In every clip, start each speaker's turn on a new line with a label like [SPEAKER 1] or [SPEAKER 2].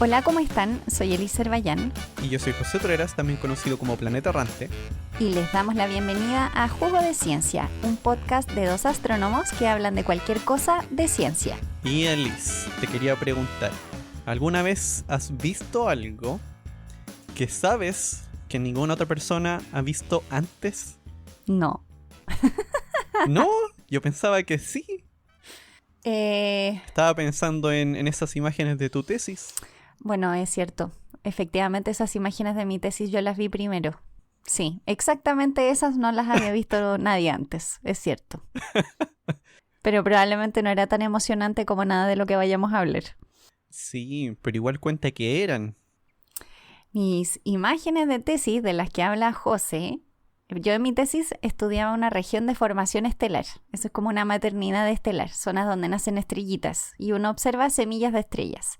[SPEAKER 1] Hola, ¿cómo están? Soy Elisa Herbayán
[SPEAKER 2] Y yo soy José Toreras, también conocido como Planeta Errante.
[SPEAKER 1] y les damos la bienvenida a Jugo de Ciencia, un podcast de dos astrónomos que hablan de cualquier cosa de ciencia.
[SPEAKER 2] Y Elis, te quería preguntar, ¿alguna vez has visto algo que sabes que ninguna otra persona ha visto antes?
[SPEAKER 1] No.
[SPEAKER 2] ¿No? Yo pensaba que sí. Estaba pensando en esas imágenes de tu tesis.
[SPEAKER 1] Bueno, es cierto. Efectivamente, esas imágenes de mi tesis yo las vi primero. Sí, exactamente esas no las había visto nadie antes, es cierto. Pero probablemente no era tan emocionante como nada de lo que vayamos a hablar.
[SPEAKER 2] Sí, pero igual cuenta que eran.
[SPEAKER 1] Mis imágenes de tesis de las que habla José, yo en mi tesis estudiaba una región de formación estelar. Eso es como una maternidad estelar, zonas donde nacen estrellitas y uno observa semillas de estrellas.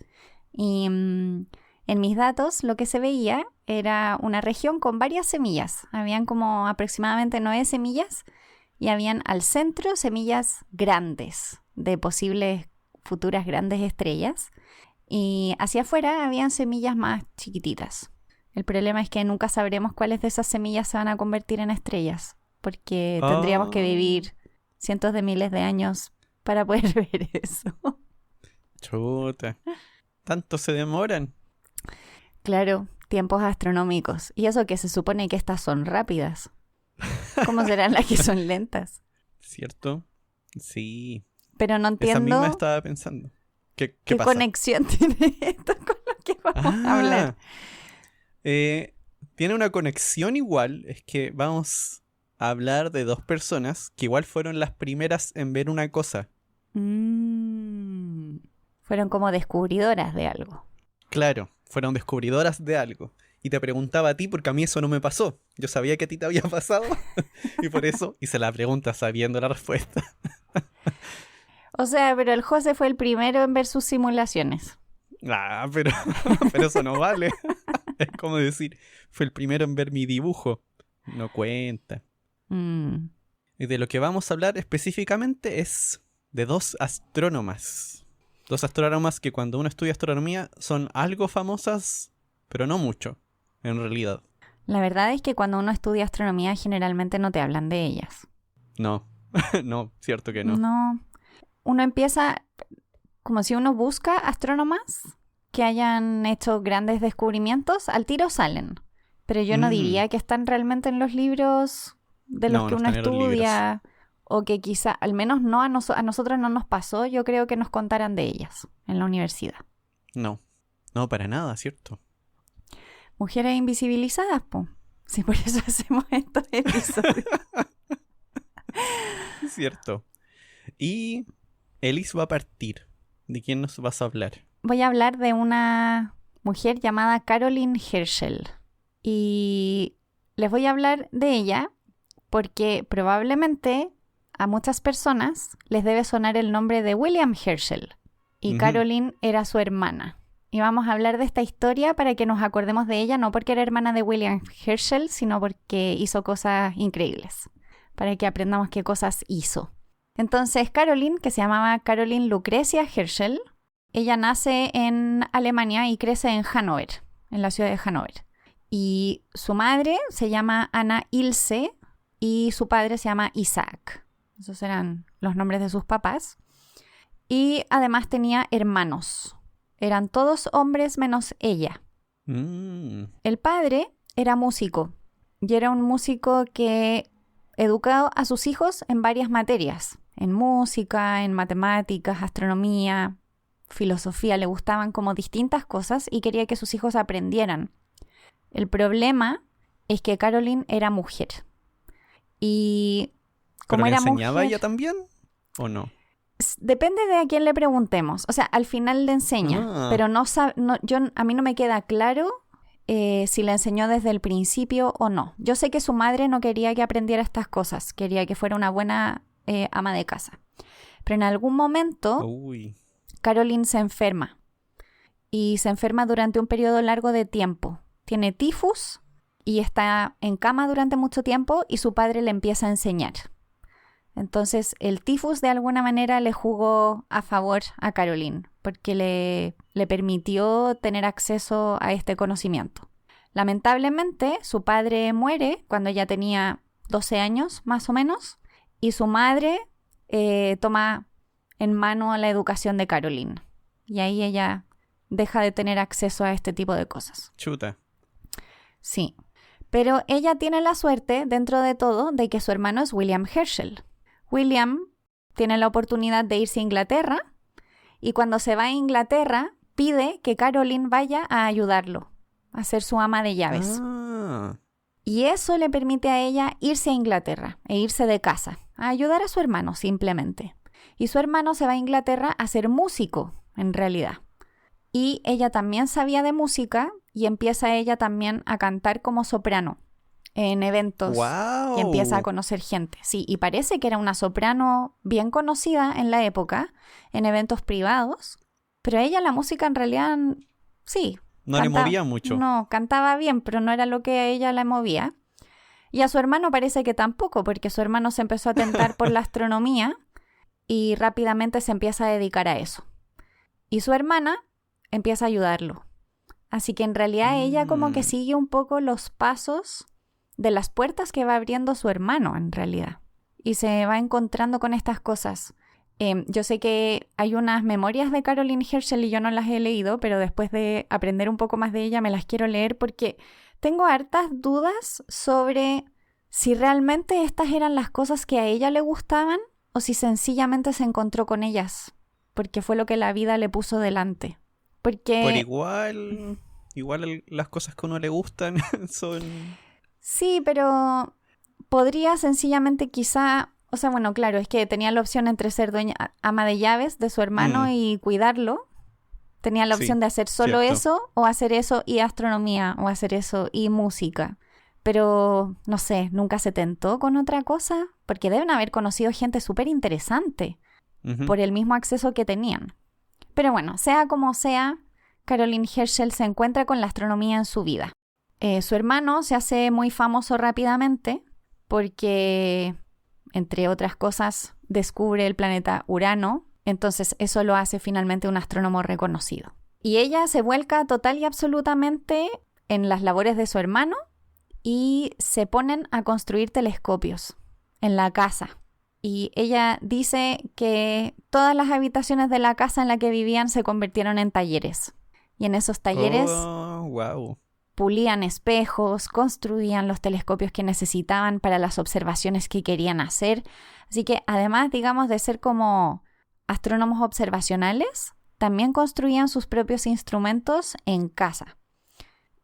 [SPEAKER 1] Y en mis datos lo que se veía era una región con varias semillas. Habían como aproximadamente 9 semillas y habían al centro semillas grandes de posibles futuras grandes estrellas. Y hacia afuera habían semillas más chiquititas. El problema es que nunca sabremos cuáles de esas semillas se van a convertir en estrellas, porque tendríamos que vivir cientos de miles de años para poder ver eso.
[SPEAKER 2] Chuta. ¿Tanto se demoran?
[SPEAKER 1] Claro, tiempos astronómicos. Y eso que se supone que estas son rápidas. ¿Cómo serán las que son lentas?
[SPEAKER 2] ¿Cierto? Sí.
[SPEAKER 1] Pero no
[SPEAKER 2] Esa
[SPEAKER 1] entiendo
[SPEAKER 2] misma estaba pensando. ¿Qué
[SPEAKER 1] qué
[SPEAKER 2] pasa?
[SPEAKER 1] conexión tiene esto con lo que vamos a hablar.
[SPEAKER 2] Tiene una conexión igual, es que vamos a hablar de dos personas que igual fueron las primeras en ver una cosa.
[SPEAKER 1] Fueron como descubridoras de algo.
[SPEAKER 2] Claro, fueron descubridoras de algo. Y te preguntaba a ti porque a mí eso no me pasó. Yo sabía que a ti te había pasado y por eso hice la pregunta sabiendo la respuesta.
[SPEAKER 1] O sea, pero el José fue el primero en ver sus simulaciones.
[SPEAKER 2] Pero eso no vale. Es como decir, fue el primero en ver mi dibujo. No cuenta. Y de lo que vamos a hablar específicamente es de dos astrónomas. Dos astrónomas que cuando uno estudia astronomía son algo famosas, pero no mucho, en realidad.
[SPEAKER 1] La verdad es que cuando uno estudia astronomía generalmente no te hablan de ellas.
[SPEAKER 2] No, no, cierto que no.
[SPEAKER 1] No. Uno empieza, como si uno busca astrónomas que hayan hecho grandes descubrimientos, al tiro salen. Pero yo no diría que están realmente en los libros de los que uno estudia, o que quizá, al menos no a nosotros no nos pasó, yo creo que nos contaran de ellas en la universidad.
[SPEAKER 2] No, para nada, ¿cierto?
[SPEAKER 1] Mujeres invisibilizadas, po. Sí, por eso hacemos estos episodios.
[SPEAKER 2] Cierto. Y Elis va a partir. ¿De quién nos vas a hablar?
[SPEAKER 1] Voy a hablar de una mujer llamada Caroline Herschel. Y les voy a hablar de ella porque probablemente a muchas personas les debe sonar el nombre de William Herschel. Y Caroline era su hermana. Y vamos a hablar de esta historia para que nos acordemos de ella, no porque era hermana de William Herschel, sino porque hizo cosas increíbles. Para que aprendamos qué cosas hizo. Entonces Caroline, que se llamaba Caroline Lucrecia Herschel, ella nace en Alemania y crece en Hannover, en la ciudad de Hannover. Y su madre se llama Anna Ilse y su padre se llama Isaac. Esos eran los nombres de sus papás. Y además tenía hermanos. Eran todos hombres menos ella. El padre era músico. Y era un músico que educó a sus hijos en varias materias. En música, en matemáticas, astronomía, filosofía. Le gustaban como distintas cosas y quería que sus hijos aprendieran. El problema es que Caroline era mujer. Y como era mujer... ¿Pero le
[SPEAKER 2] enseñaba ella también o no?
[SPEAKER 1] Depende de a quién le preguntemos. O sea, al final le enseña. Pero a mí no me queda claro si le enseñó desde el principio o no. Yo sé que su madre no quería que aprendiera estas cosas. Quería que fuera una buena ama de casa. Pero en algún momento Caroline se enferma. Y se enferma durante un periodo largo de tiempo. Tiene tifus y está en cama durante mucho tiempo y su padre le empieza a enseñar. Entonces el tifus de alguna manera le jugó a favor a Caroline, porque le permitió tener acceso a este conocimiento. Lamentablemente, su padre muere cuando ella tenía 12 años, más o menos, y su madre toma en mano la educación de Caroline. Y ahí ella deja de tener acceso a este tipo de cosas.
[SPEAKER 2] Chuta.
[SPEAKER 1] Sí. Pero ella tiene la suerte, dentro de todo, de que su hermano es William Herschel. William tiene la oportunidad de irse a Inglaterra y cuando se va a Inglaterra pide que Caroline vaya a ayudarlo, a ser su ama de llaves.
[SPEAKER 2] Ah.
[SPEAKER 1] Y eso le permite a ella irse a Inglaterra e irse de casa, a ayudar a su hermano simplemente. Y su hermano se va a Inglaterra a ser músico, en realidad. Y ella también sabía de música y empieza ella también a cantar como soprano en eventos.
[SPEAKER 2] ¡Wow!
[SPEAKER 1] Y empieza a conocer gente. Sí, y parece que era una soprano bien conocida en la época, en eventos privados. Pero ella la música en realidad, sí.
[SPEAKER 2] No le movía mucho.
[SPEAKER 1] No, cantaba bien, pero no era lo que a ella la movía. Y a su hermano parece que tampoco, porque su hermano se empezó a tentar por la astronomía y rápidamente se empieza a dedicar a eso. Y su hermana empieza a ayudarlo. Así que en realidad ella como que sigue un poco los pasos de las puertas que va abriendo su hermano, en realidad. Y se va encontrando con estas cosas. Yo sé que hay unas memorias de Caroline Herschel y yo no las he leído, pero después de aprender un poco más de ella me las quiero leer porque tengo hartas dudas sobre si realmente estas eran las cosas que a ella le gustaban o si sencillamente se encontró con ellas, porque fue lo que la vida le puso delante. Porque...
[SPEAKER 2] Por igual las cosas que a uno le gustan son...
[SPEAKER 1] Sí, pero podría sencillamente quizá... O sea, bueno, claro, es que tenía la opción entre ser ama de llaves de su hermano y cuidarlo. Tenía la opción de hacer solo eso, o hacer eso y astronomía, o hacer eso y música. Pero, no sé, nunca se tentó con otra cosa, porque deben haber conocido gente súper interesante por el mismo acceso que tenían. Pero bueno, sea como sea, Caroline Herschel se encuentra con la astronomía en su vida. Su hermano se hace muy famoso rápidamente porque, entre otras cosas, descubre el planeta Urano. Entonces eso lo hace finalmente un astrónomo reconocido. Y ella se vuelca total y absolutamente en las labores de su hermano y se ponen a construir telescopios en la casa. Y ella dice que todas las habitaciones de la casa en la que vivían se convirtieron en talleres. Y en esos talleres pulían espejos, construían los telescopios que necesitaban para las observaciones que querían hacer. Así que además, digamos, de ser como astrónomos observacionales, también construían sus propios instrumentos en casa.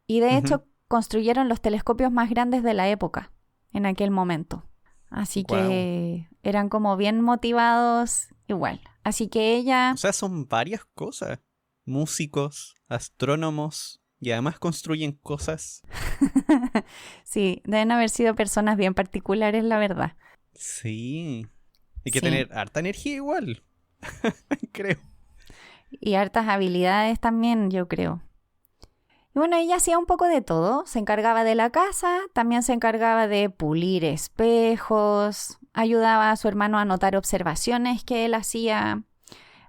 [SPEAKER 1] Y de hecho, construyeron los telescopios más grandes de la época en aquel momento. Así que eran como bien motivados igual. Así que ella...
[SPEAKER 2] O sea, son varias cosas. Músicos, astrónomos y además construyen cosas.
[SPEAKER 1] Sí, deben haber sido personas bien particulares, la verdad.
[SPEAKER 2] Sí. Hay que tener harta energía igual. Creo.
[SPEAKER 1] Y hartas habilidades también, yo creo. Y bueno, ella hacía un poco de todo. Se encargaba de la casa, también se encargaba de pulir espejos, ayudaba a su hermano a anotar observaciones que él hacía,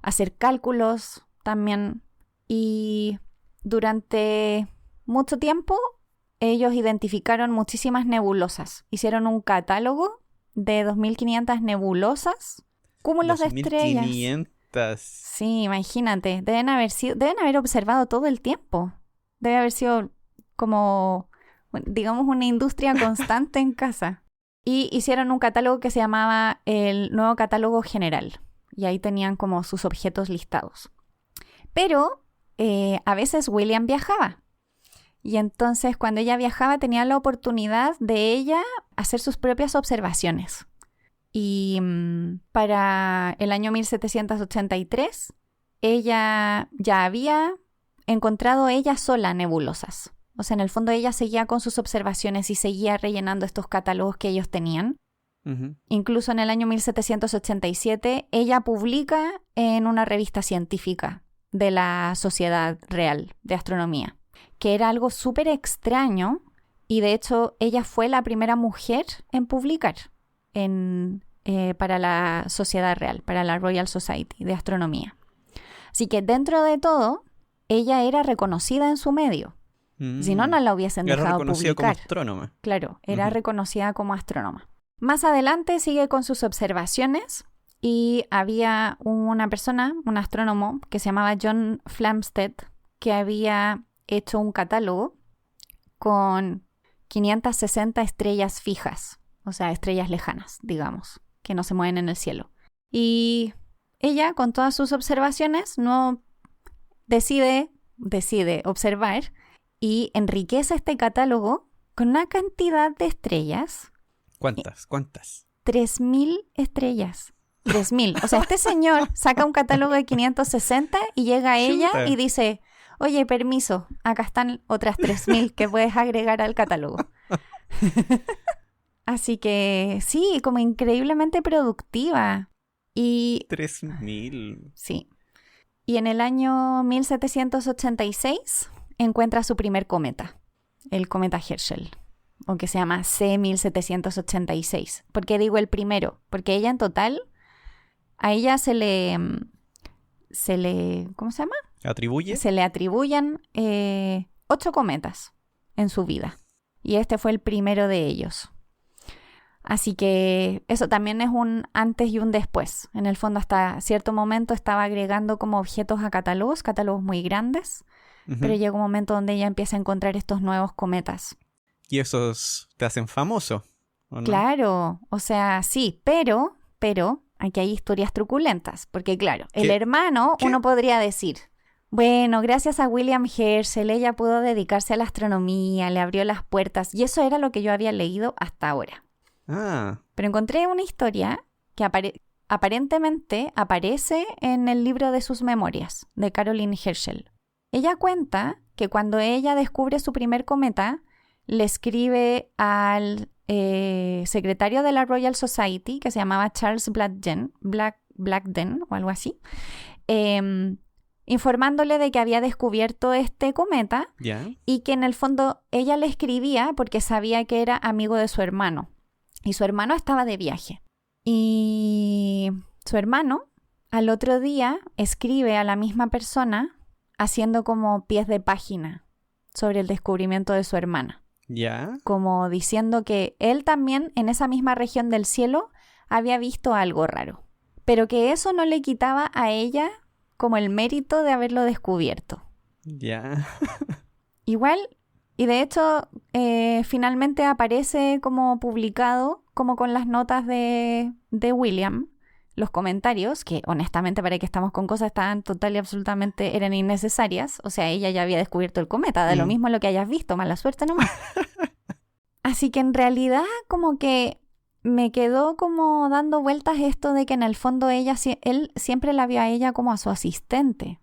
[SPEAKER 1] hacer cálculos también. Y durante mucho tiempo ellos identificaron muchísimas nebulosas. Hicieron un catálogo de 2.500 nebulosas, cúmulos de estrellas.
[SPEAKER 2] 2.500.
[SPEAKER 1] Sí, imagínate. Deben haber observado todo el tiempo. Debe haber sido como, digamos, una industria constante en casa. Y hicieron un catálogo que se llamaba el Nuevo Catálogo General. Y ahí tenían como sus objetos listados. Pero a veces William viajaba. Y entonces cuando ella viajaba tenía la oportunidad de ella hacer sus propias observaciones. Y para el año 1783 ella ya había encontrado ella sola nebulosas. O sea, en el fondo ella seguía con sus observaciones y seguía rellenando estos catálogos que ellos tenían. Incluso en el año 1787 ella publica en una revista científica de la Sociedad Real de Astronomía, que era algo súper extraño y de hecho ella fue la primera mujer en publicar para la Sociedad Real, para la Royal Society de Astronomía. Así que dentro de todo, ella era reconocida en su medio. Si no, no la hubiesen dejado
[SPEAKER 2] Era reconocida
[SPEAKER 1] publicar.
[SPEAKER 2] como astrónoma.
[SPEAKER 1] Claro, era reconocida como astrónoma. Más adelante sigue con sus observaciones y había una persona, un astrónomo, que se llamaba John Flamsteed, que había hecho un catálogo con 560 estrellas fijas, o sea, estrellas lejanas, digamos, que no se mueven en el cielo. Y ella, con todas sus observaciones, no decide observar y enriquece este catálogo con una cantidad de estrellas.
[SPEAKER 2] ¿Cuántas?
[SPEAKER 1] 3.000 estrellas. 3.000. O sea, este señor saca un catálogo de 560 y llega a ella y dice, oye, permiso, acá están otras 3.000 que puedes agregar al catálogo. Así que sí, como increíblemente productiva. Y
[SPEAKER 2] 3.000.
[SPEAKER 1] sí. Y en el año 1786 encuentra su primer cometa, el cometa Herschel, o que se llama C1786. ¿Por qué digo el primero? Porque ella en total, a ella se le ¿cómo se llama?
[SPEAKER 2] ¿Atribuye?
[SPEAKER 1] Se le atribuyen 8 cometas en su vida. Y este fue el primero de ellos. Así que eso también es un antes y un después. En el fondo, hasta cierto momento estaba agregando como objetos a catálogos muy grandes, pero llega un momento donde ella empieza a encontrar estos nuevos cometas.
[SPEAKER 2] ¿Y esos te hacen famoso, o no?
[SPEAKER 1] Claro, o sea, sí, pero aquí hay historias truculentas, porque claro, el hermano, uno podría decir, bueno, gracias a William Herschel, ella pudo dedicarse a la astronomía, le abrió las puertas, y eso era lo que yo había leído hasta ahora. Pero encontré una historia que aparentemente aparece en el libro de sus memorias, de Caroline Herschel. Ella cuenta que cuando ella descubre su primer cometa, le escribe al secretario de la Royal Society, que se llamaba Charles Blackden o algo así, informándole de que había descubierto este cometa y que en el fondo ella le escribía porque sabía que era amigo de su hermano. Y su hermano estaba de viaje. Y su hermano al otro día escribe a la misma persona haciendo como pies de página sobre el descubrimiento de su hermana. Como diciendo que él también en esa misma región del cielo había visto algo raro. Pero que eso no le quitaba a ella como el mérito de haberlo descubierto. Igual... Y de hecho, finalmente aparece como publicado, como con las notas de William, los comentarios, que honestamente, para que estamos con cosas, estaban total y absolutamente, eran innecesarias. O sea, ella ya había descubierto el cometa, de lo mismo lo que hayas visto, mala suerte nomás. Así que en realidad, como que me quedó como dando vueltas esto de que en el fondo él siempre la vio a ella como a su asistente.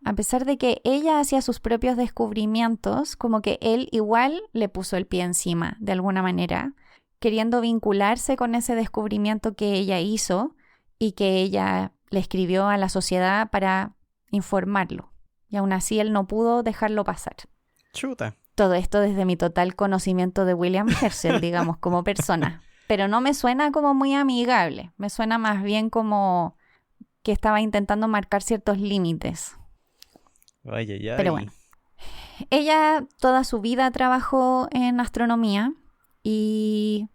[SPEAKER 1] A pesar de que ella hacía sus propios descubrimientos, como que él igual le puso el pie encima, de alguna manera, queriendo vincularse con ese descubrimiento que ella hizo y que ella le escribió a la sociedad para informarlo. Y aún así él no pudo dejarlo pasar.
[SPEAKER 2] Chuta.
[SPEAKER 1] Todo esto desde mi total conocimiento de William Herschel, digamos, como persona. Pero no me suena como muy amigable. Me suena más bien como que estaba intentando marcar ciertos límites. Pero bueno, ella toda su vida trabajó en astronomía y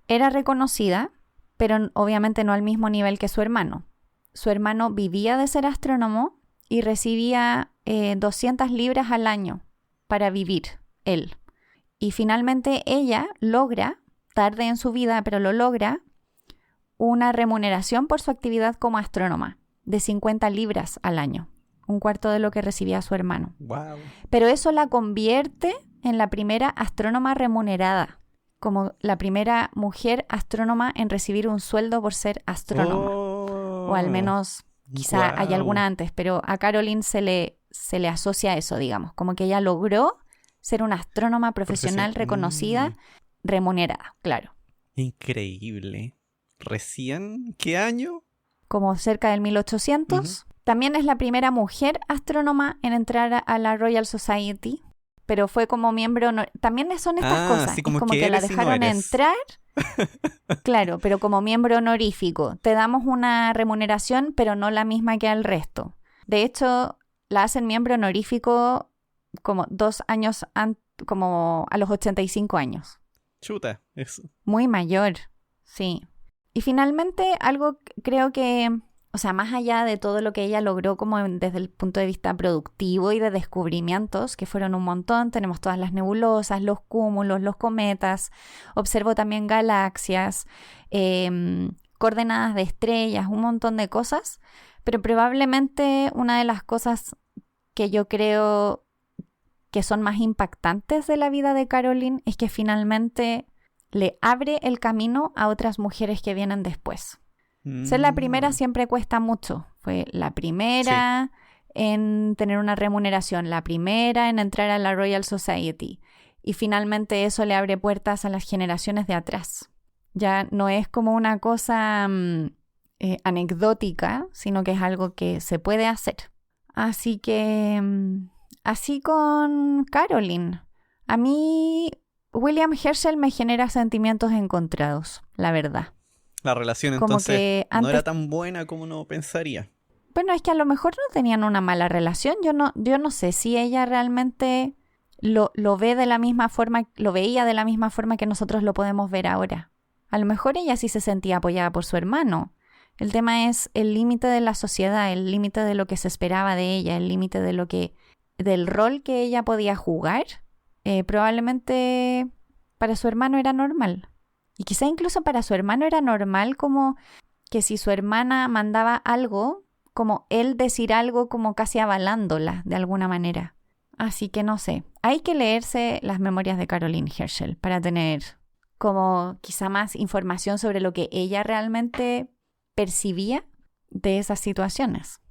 [SPEAKER 1] era reconocida, pero obviamente no al mismo nivel que su hermano. Su hermano vivía de ser astrónomo y recibía 200 libras al año para vivir él. Y finalmente ella logra, tarde en su vida, pero lo logra, una remuneración por su actividad como astrónoma de 50 libras al año. Un cuarto de lo que recibía su hermano.
[SPEAKER 2] Wow.
[SPEAKER 1] Pero eso la convierte en la primera astrónoma remunerada, como la primera mujer astrónoma en recibir un sueldo por ser astrónoma. O al menos, quizá hay alguna antes, pero a Caroline se le asocia eso, digamos, como que ella logró ser una astrónoma profesional reconocida, remunerada, claro.
[SPEAKER 2] Increíble. ¿Recién? ¿Qué año?
[SPEAKER 1] Como cerca del 1800. También es la primera mujer astrónoma en entrar a la Royal Society, pero fue como miembro... También son estas cosas,
[SPEAKER 2] sí, como
[SPEAKER 1] que la dejaron entrar, claro, pero como miembro honorífico. Te damos una remuneración, pero no la misma que al resto. De hecho, la hacen miembro honorífico como 2 años como a los 85 años.
[SPEAKER 2] Chuta, eso.
[SPEAKER 1] Muy mayor, sí. Y finalmente, algo creo que, o sea, más allá de todo lo que ella logró como desde el punto de vista productivo y de descubrimientos, que fueron un montón, tenemos todas las nebulosas, los cúmulos, los cometas, observó también galaxias, coordenadas de estrellas, un montón de cosas, pero probablemente una de las cosas que yo creo que son más impactantes de la vida de Caroline es que finalmente le abre el camino a otras mujeres que vienen después. Ser la primera siempre cuesta mucho. Fue la primera en tener una remuneración, la primera en entrar a la Royal Society. Y finalmente eso le abre puertas a las generaciones de atrás. Ya no es como una cosa anecdótica, sino que es algo que se puede hacer. Así que, así con Caroline. A mí, William Herschel me genera sentimientos encontrados, la verdad.
[SPEAKER 2] La relación
[SPEAKER 1] Como
[SPEAKER 2] entonces
[SPEAKER 1] que
[SPEAKER 2] no
[SPEAKER 1] antes...
[SPEAKER 2] era tan buena como uno pensaría.
[SPEAKER 1] Bueno, es que a lo mejor no tenían una mala relación. Yo no sé si ella realmente lo ve de la misma forma, lo veía de la misma forma que nosotros lo podemos ver ahora. A lo mejor ella sí se sentía apoyada por su hermano. El tema es el límite de la sociedad, el límite de lo que se esperaba de ella, el límite de del rol que ella podía jugar. Probablemente para su hermano era normal. Y quizá incluso para su hermano era normal como que si su hermana mandaba algo, como él decir algo como casi avalándola de alguna manera. Así que no sé, hay que leerse las memorias de Caroline Herschel para tener como quizá más información sobre lo que ella realmente percibía de esas situaciones.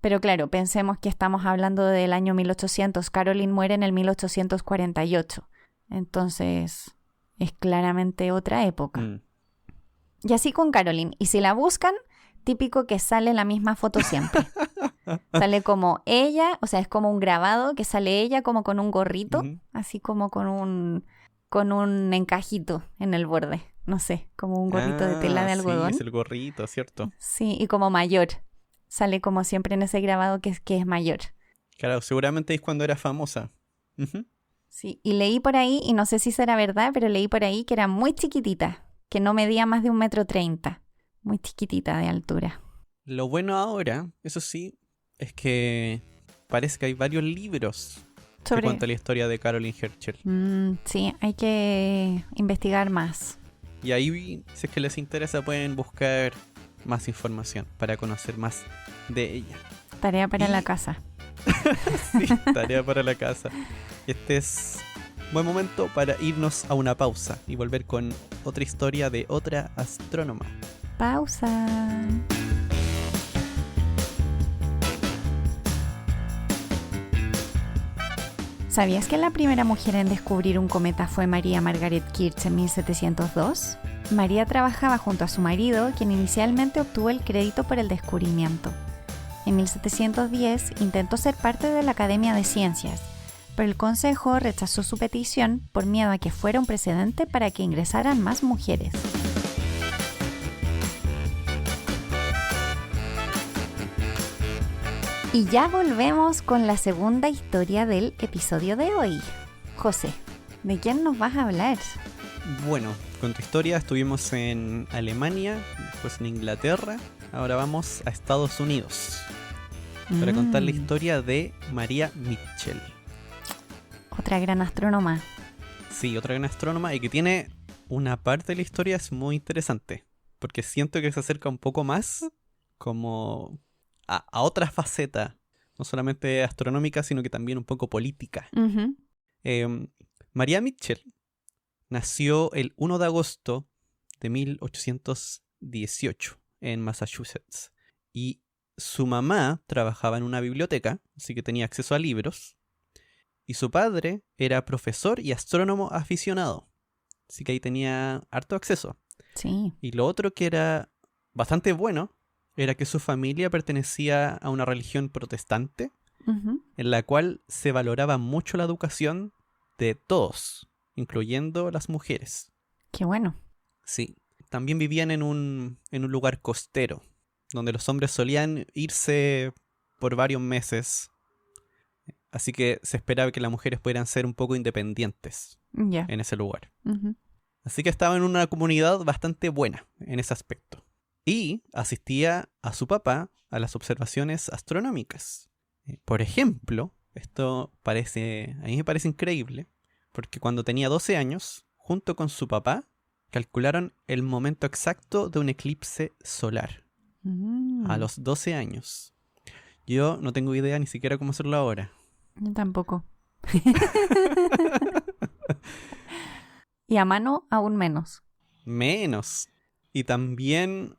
[SPEAKER 1] Pero claro, pensemos que estamos hablando del año 1800. Caroline muere en el 1848. Entonces, es claramente otra época. Y así con Caroline. Y si la buscan, típico que sale la misma foto siempre. Sale como ella, o sea, es como un grabado que sale ella como con un gorrito, así como con un encajito en el borde. No sé, como un gorrito de tela de algodón.
[SPEAKER 2] Sí, es el gorrito, ¿cierto?
[SPEAKER 1] Sí, y como mayor. Sale como siempre en ese grabado que es mayor.
[SPEAKER 2] Claro, seguramente es cuando era famosa.
[SPEAKER 1] Sí, y leí por ahí, y no sé si será verdad, pero leí por ahí que era muy chiquitita, que no medía más de 1,30 m. Muy chiquitita de altura.
[SPEAKER 2] Lo bueno ahora, eso sí, es que parece que hay varios libros que cuentan la historia de Caroline Herschel.
[SPEAKER 1] Sí, hay que investigar más.
[SPEAKER 2] Y ahí, si es que les interesa, pueden buscar más información para conocer más de ella.
[SPEAKER 1] Tarea para la casa.
[SPEAKER 2] Sí, tarea para la casa. Este es buen momento para irnos a una pausa y volver con otra historia de otra astrónoma.
[SPEAKER 1] Pausa. ¿Sabías que la primera mujer en descubrir un cometa fue María Margaret Kirch en 1702? María trabajaba junto a su marido, quien inicialmente obtuvo el crédito por el descubrimiento. En 1710 intentó ser parte de la Academia de Ciencias, pero el Consejo rechazó su petición por miedo a que fuera un precedente para que ingresaran más mujeres. Y ya volvemos con la segunda historia del episodio de hoy. José, ¿de quién nos vas a hablar?
[SPEAKER 2] Bueno, con tu historia estuvimos en Alemania, después en Inglaterra, ahora vamos a Estados Unidos para contar la historia de María Mitchell.
[SPEAKER 1] Otra gran astrónoma.
[SPEAKER 2] Sí, otra gran astrónoma y que tiene una parte de la historia es muy interesante, porque siento que se acerca un poco más como a otra faceta, no solamente astronómica, sino que también un poco política. María Mitchell nació el 1 de agosto de 1818 en Massachusetts y su mamá trabajaba en una biblioteca, así que tenía acceso a libros, y su padre era profesor y astrónomo aficionado, así que ahí tenía harto acceso.
[SPEAKER 1] Sí.
[SPEAKER 2] Y lo otro que era bastante bueno era que su familia pertenecía a una religión protestante en la cual se valoraba mucho la educación de todos, incluyendo las mujeres.
[SPEAKER 1] Qué bueno.
[SPEAKER 2] Sí. También vivían en un lugar costero, donde los hombres solían irse por varios meses. Así que se esperaba que las mujeres pudieran ser un poco independientes en ese lugar. Así que estaba en una comunidad bastante buena en ese aspecto. Y asistía a su papá a las observaciones astronómicas. Por ejemplo, a mí me parece increíble, porque cuando tenía 12 años, junto con su papá, calcularon el momento exacto de un eclipse solar. A los 12 años. Yo no tengo idea ni siquiera cómo hacerlo ahora.
[SPEAKER 1] Yo tampoco. Y a mano aún menos.
[SPEAKER 2] Menos. Y también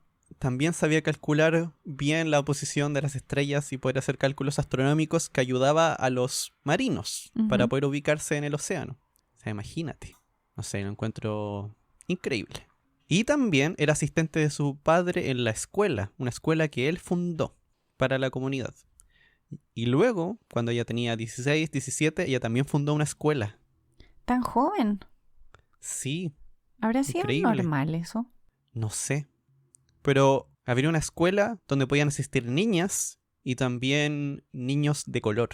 [SPEAKER 2] sabía calcular bien la posición de las estrellas y poder hacer cálculos astronómicos que ayudaba a los marinos para poder ubicarse en el océano. O sea, imagínate. No sé, lo encuentro increíble. Y también era asistente de su padre en la escuela, una escuela que él fundó para la comunidad. Y luego, cuando ella tenía 16, 17, ella también fundó una escuela.
[SPEAKER 1] ¿Tan joven?
[SPEAKER 2] Sí.
[SPEAKER 1] ¿Habrá sido normal eso?
[SPEAKER 2] No sé. Pero había una escuela donde podían asistir niñas y también niños de color.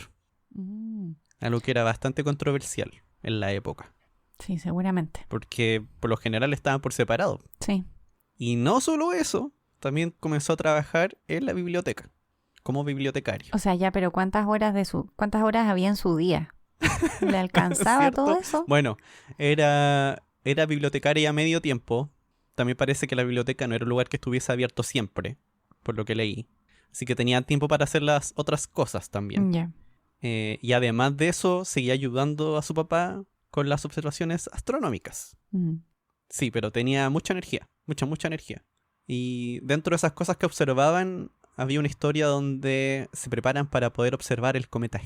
[SPEAKER 2] Algo que era bastante controversial en la época.
[SPEAKER 1] Sí, seguramente.
[SPEAKER 2] Porque por lo general estaban por separado.
[SPEAKER 1] Sí.
[SPEAKER 2] Y no solo eso, también comenzó a trabajar en la biblioteca, como bibliotecario.
[SPEAKER 1] O sea, ya, pero ¿cuántas horas había en su día? ¿Le alcanzaba todo eso?
[SPEAKER 2] Bueno, era bibliotecaria a medio tiempo. También parece que la biblioteca no era un lugar que estuviese abierto siempre, por lo que leí. Así que tenía tiempo para hacer las otras cosas también.
[SPEAKER 1] Ya.
[SPEAKER 2] Y además de eso, seguía ayudando a su papá con las observaciones astronómicas. Sí, pero tenía mucha energía, mucha energía. Y dentro de esas cosas que observaban, había una historia donde se preparan para poder observar el cometa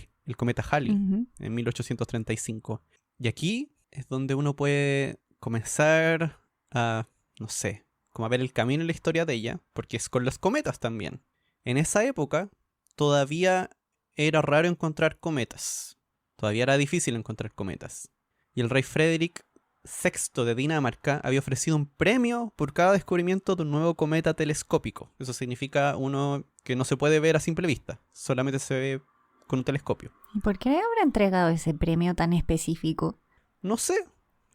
[SPEAKER 2] Halley en 1835. Y aquí es donde uno puede comenzar a, no sé, como a ver el camino en la historia de ella, porque es con los cometas también. En esa época todavía era raro encontrar cometas. Todavía era difícil encontrar cometas. Y el rey Frederick VI de Dinamarca había ofrecido un premio por cada descubrimiento de un nuevo cometa telescópico. Eso significa uno que no se puede ver a simple vista, solamente se ve con un telescopio.
[SPEAKER 1] ¿Y por qué habrá entregado ese premio tan específico?
[SPEAKER 2] No sé,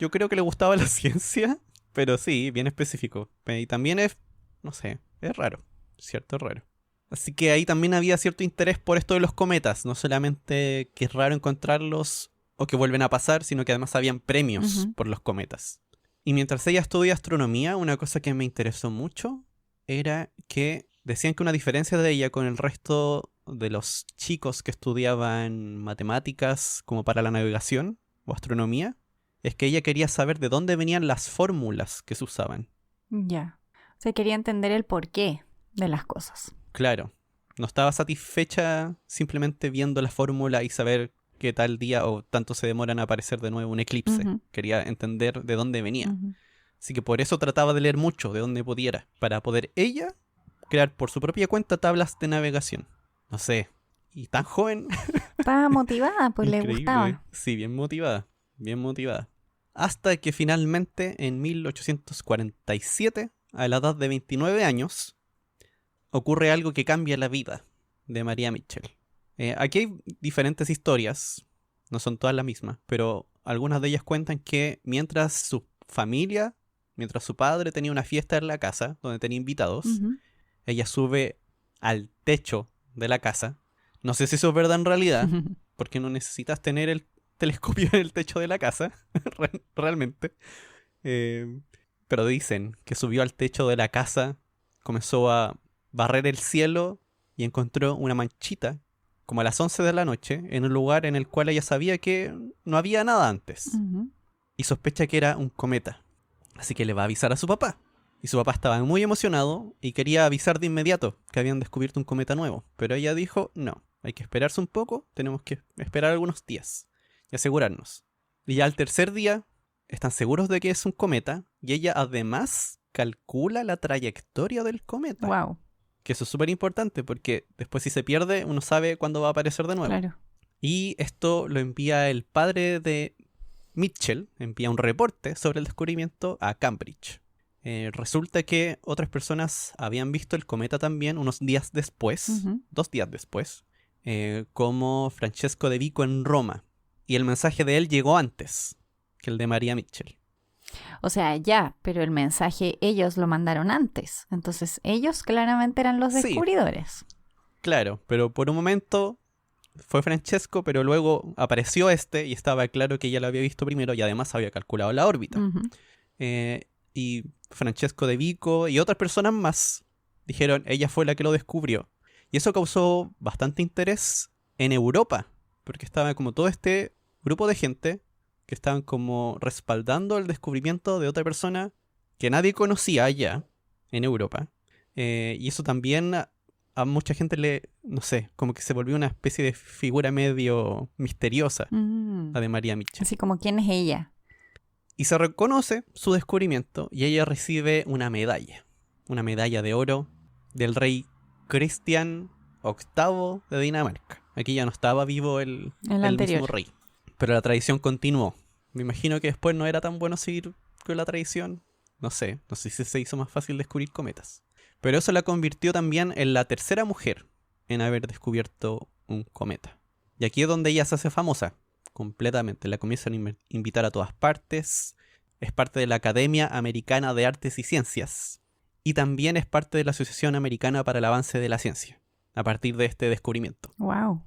[SPEAKER 2] yo creo que le gustaba la ciencia, pero sí, bien específico. Y también es, no sé, es raro, cierto, es raro. Así que ahí también había cierto interés por esto de los cometas, no solamente que es raro encontrarlos o que vuelven a pasar, sino que además habían premios por los cometas. Y mientras ella estudia astronomía, una cosa que me interesó mucho era que decían que una diferencia de ella con el resto de los chicos que estudiaban matemáticas como para la navegación o astronomía, es que ella quería saber de dónde venían las fórmulas que se usaban.
[SPEAKER 1] Ya. O sea, quería entender el porqué de las cosas.
[SPEAKER 2] Claro. No estaba satisfecha simplemente viendo la fórmula y saber que tal día o tanto se demoran a aparecer de nuevo un eclipse. Quería entender de dónde venía. Así que por eso trataba de leer mucho, de donde pudiera, para poder ella crear por su propia cuenta tablas de navegación. No sé, y tan joven.
[SPEAKER 1] Estaba motivada, pues le
[SPEAKER 2] Increíble.
[SPEAKER 1] gustaba.
[SPEAKER 2] Sí, bien motivada, bien motivada. Hasta que finalmente, en 1847, a la edad de 29 años, ocurre algo que cambia la vida de María Mitchell. Aquí hay diferentes historias, no son todas las mismas, pero algunas de ellas cuentan que mientras su padre tenía una fiesta en la casa, donde tenía invitados, ella sube al techo de la casa. No sé si eso es verdad en realidad, porque no necesitas tener el telescopio en el techo de la casa, realmente. Pero dicen que subió al techo de la casa, comenzó a barrer el cielo y encontró una manchita, como a las 11 de la noche, en un lugar en el cual ella sabía que no había nada antes. Y sospecha que era un cometa. Así que le va a avisar a su papá. Y su papá estaba muy emocionado y quería avisar de inmediato que habían descubierto un cometa nuevo. Pero ella dijo, no, hay que esperarse un poco, tenemos que esperar algunos días y asegurarnos. Y ya al tercer día están seguros de que es un cometa y ella además calcula la trayectoria del cometa.
[SPEAKER 1] Wow.
[SPEAKER 2] Que eso es súper importante porque después si se pierde uno sabe cuándo va a aparecer de nuevo.
[SPEAKER 1] Claro.
[SPEAKER 2] Y esto lo envía el padre de Mitchell, envía un reporte sobre el descubrimiento a Cambridge. Resulta que otras personas habían visto el cometa también unos días después, 2 días después, como Francesco de Vico en Roma. Y el mensaje de él llegó antes que el de Maria Mitchell.
[SPEAKER 1] O sea, ya, pero el mensaje ellos lo mandaron antes. Entonces ellos claramente eran los descubridores.
[SPEAKER 2] Sí, claro, pero por un momento fue Francesco, pero luego apareció y estaba claro que ella lo había visto primero y además había calculado la órbita.
[SPEAKER 1] Uh-huh.
[SPEAKER 2] Y Francesco de Vico y otras personas más dijeron, ella fue la que lo descubrió. Y eso causó bastante interés en Europa, porque estaba como todo este grupo de gente que estaban como respaldando el descubrimiento de otra persona que nadie conocía allá en Europa. Y eso también a mucha gente no sé, como que se volvió una especie de figura medio misteriosa, la de Maria Mitchell.
[SPEAKER 1] Así como, ¿quién es ella?
[SPEAKER 2] Y se reconoce su descubrimiento y ella recibe una medalla de oro del rey Cristian VIII de Dinamarca. Aquí ya no estaba vivo el mismo rey, pero la tradición continuó. Me imagino que después no era tan bueno seguir con la tradición. No sé si se hizo más fácil descubrir cometas. Pero eso la convirtió también en la tercera mujer en haber descubierto un cometa. Y aquí es donde ella se hace famosa, completamente. La comienzan a invitar a todas partes. Es parte de la Academia Americana de Artes y Ciencias. Y también es parte de la Asociación Americana para el Avance de la Ciencia, a partir de este descubrimiento.
[SPEAKER 1] Wow.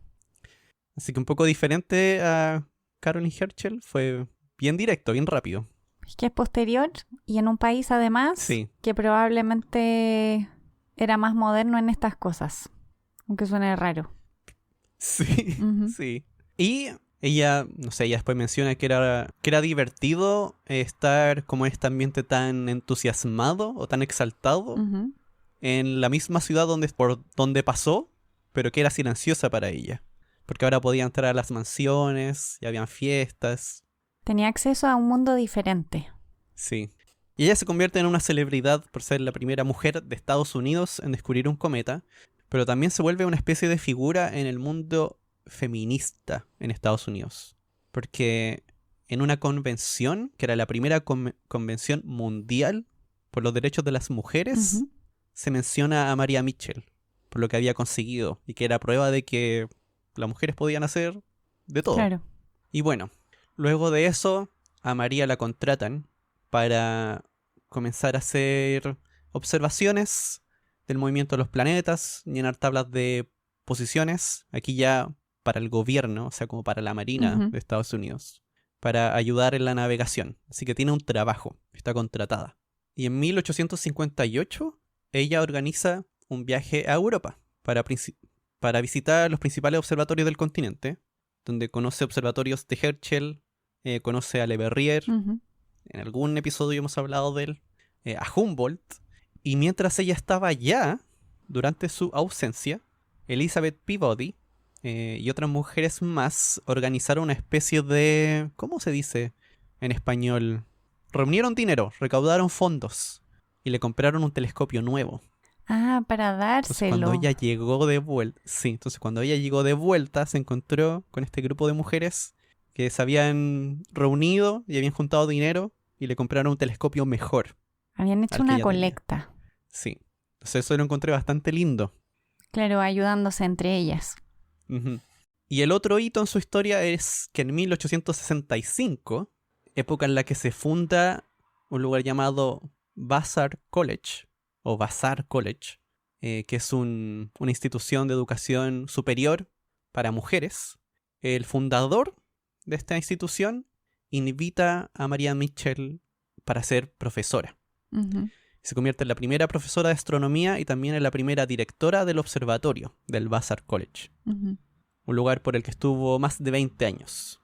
[SPEAKER 2] Así que un poco diferente a Caroline Herschel, fue bien directo, bien rápido.
[SPEAKER 1] Es que es posterior y en un país además
[SPEAKER 2] sí,
[SPEAKER 1] que probablemente era más moderno en estas cosas, aunque suene raro.
[SPEAKER 2] Sí,
[SPEAKER 1] Uh-huh.
[SPEAKER 2] sí. Y ella, no sé, ella después menciona que era divertido estar como en este ambiente tan entusiasmado o tan exaltado
[SPEAKER 1] Uh-huh.
[SPEAKER 2] en la misma ciudad por donde pasó, pero que era silenciosa para ella. Porque ahora podía entrar a las mansiones y habían fiestas.
[SPEAKER 1] Tenía acceso a un mundo diferente.
[SPEAKER 2] Sí. Y ella se convierte en una celebridad por ser la primera mujer de Estados Unidos en descubrir un cometa, pero también se vuelve una especie de figura en el mundo feminista en Estados Unidos. Porque en una convención, que era la primera convención mundial por los derechos de las mujeres,
[SPEAKER 1] Uh-huh.
[SPEAKER 2] se menciona a Maria Mitchell por lo que había conseguido y que era prueba de que las mujeres podían hacer de todo.
[SPEAKER 1] Claro.
[SPEAKER 2] Y bueno, luego de eso, a María la contratan para comenzar a hacer observaciones del movimiento de los planetas, llenar tablas de posiciones, aquí ya para el gobierno, o sea, como para la Marina
[SPEAKER 1] Uh-huh.
[SPEAKER 2] de Estados Unidos, para ayudar en la navegación. Así que tiene un trabajo, está contratada. Y en 1858, ella organiza un viaje a Europa para visitar los principales observatorios del continente, donde conoce observatorios de Herschel, conoce a Le Verrier,
[SPEAKER 1] Uh-huh.
[SPEAKER 2] en algún episodio hemos hablado de él, a Humboldt, y mientras ella estaba allá, durante su ausencia, Elizabeth Peabody y otras mujeres más organizaron una especie de... ¿cómo se dice en español? Reunieron dinero, recaudaron fondos y le compraron un telescopio nuevo.
[SPEAKER 1] Ah, para dárselo.
[SPEAKER 2] Entonces, cuando ella llegó de vuelta, entonces cuando ella llegó de vuelta se encontró con este grupo de mujeres que se habían reunido y habían juntado dinero y le compraron un telescopio mejor.
[SPEAKER 1] Habían hecho una colecta.
[SPEAKER 2] Sí. Entonces eso lo encontré bastante lindo.
[SPEAKER 1] Claro, ayudándose entre ellas.
[SPEAKER 2] Uh-huh. Y el otro hito en su historia es que en 1865, época en la que se funda un lugar llamado Vassar College, o Vassar College, que es una institución de educación superior para mujeres, el fundador de esta institución invita a Maria Mitchell para ser profesora.
[SPEAKER 1] Uh-huh.
[SPEAKER 2] Se convierte en la primera profesora de astronomía y también en la primera directora del observatorio del Vassar College.
[SPEAKER 1] Uh-huh.
[SPEAKER 2] Un lugar por el que estuvo más de 20 años.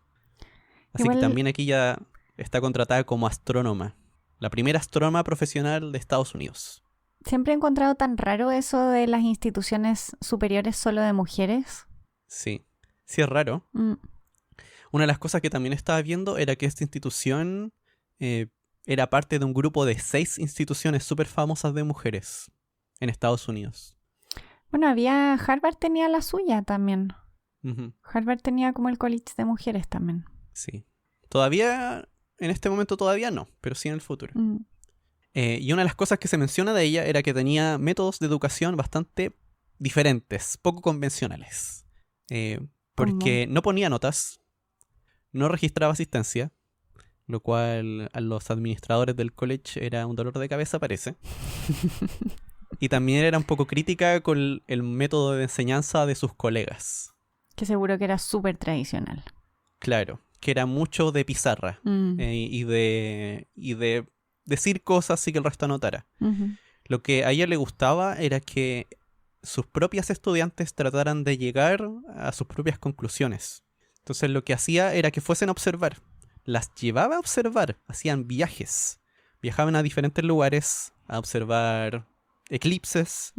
[SPEAKER 2] Así
[SPEAKER 1] Igual...
[SPEAKER 2] que también aquí ya está contratada como astrónoma. La primera astrónoma profesional de Estados Unidos.
[SPEAKER 1] Siempre he encontrado tan raro eso de las instituciones superiores solo de mujeres.
[SPEAKER 2] Sí, sí es raro. Una de las cosas que también estaba viendo era que esta institución era parte de un grupo de 6 instituciones súper famosas de mujeres en Estados Unidos.
[SPEAKER 1] Bueno, Harvard tenía la suya también.
[SPEAKER 2] Uh-huh.
[SPEAKER 1] Harvard tenía como el college de mujeres también.
[SPEAKER 2] Sí. Todavía, en este momento todavía no, pero sí en el futuro. Y una de las cosas que se menciona de ella era que tenía métodos de educación bastante diferentes, poco convencionales. Porque no ponía notas, no registraba asistencia, lo cual a los administradores del college era un dolor de cabeza, parece. Y también era un poco crítica con el método de enseñanza de sus colegas.
[SPEAKER 1] Que seguro que era súper tradicional.
[SPEAKER 2] Claro, que era mucho de pizarra y de decir cosas y que el resto anotara.
[SPEAKER 1] Uh-huh.
[SPEAKER 2] Lo que a ella le gustaba era que sus propias estudiantes trataran de llegar a sus propias conclusiones. Entonces lo que hacía era que fuesen a observar. Las llevaba a observar, hacían viajes. Viajaban a diferentes lugares a observar eclipses,